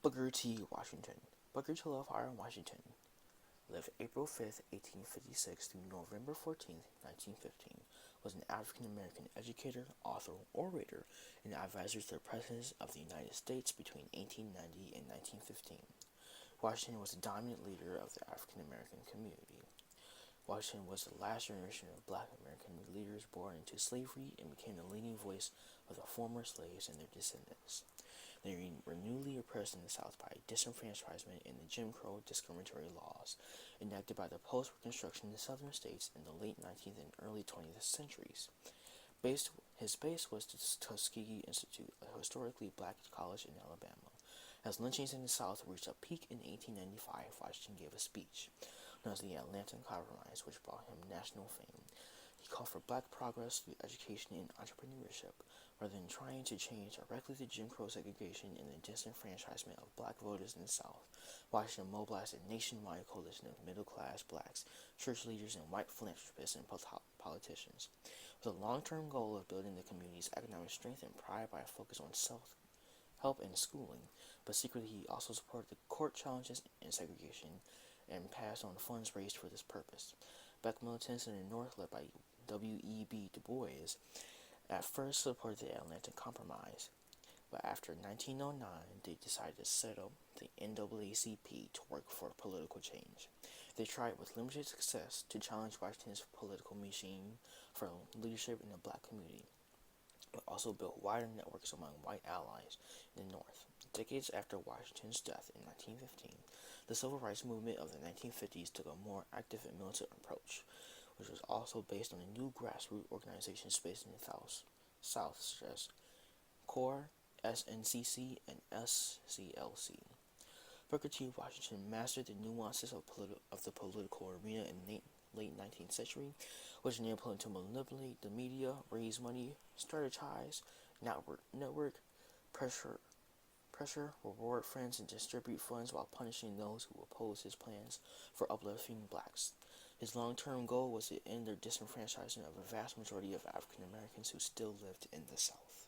Booker T. Washington. Booker T. Love Hire Washington lived April 5, 1856 through November 14, 1915, was an African American educator, author, orator, and advisor to the Presidents of the United States between 1890 and 1915. Washington was a dominant leader of the African American community. Washington was the last generation of black American leaders born into slavery and became the leading voice of the former slaves and their descendants. They were newly oppressed in the South by disenfranchisement and the Jim Crow discriminatory laws enacted by the post-Reconstruction Southern states in the late 19th and early 20th centuries. His base was the Tuskegee Institute, a historically black college in Alabama. As lynchings in the South reached a peak in 1895, Washington gave a speech known as the Atlanta Compromise, which brought him national fame. He called for black progress through education and entrepreneurship, rather than trying to change directly the Jim Crow segregation and the disenfranchisement of black voters in the South. Washington mobilized a nationwide coalition of middle-class blacks, church leaders, and white philanthropists and politicians, with a long-term goal of building the community's economic strength and pride by a focus on self-help and schooling. But secretly, he also supported the court challenges and segregation and passed on funds raised for this purpose. Black militants in the North, led by W.E.B. Du Bois, at first supported the Atlanta Compromise, but after 1909, they decided to set up the NAACP to work for political change. They tried with limited success to challenge Washington's political machine for leadership in the black community, but also built wider networks among white allies in the North. Decades after Washington's death in 1915, the civil rights movement of the 1950s took a more active and militant approach, which was also based on a new grassroots organizations based in the South, such as CORE, SNCC, and SCLC. Booker T. Washington mastered the nuances of the political arena in the late 19th century, which enabled him to manipulate the media, raise money, strategize, network, pressure, reward friends, and distribute funds while punishing those who opposed his plans for uplifting blacks. His long-term goal was to end the disenfranchisement of a vast majority of African Americans who still lived in the South.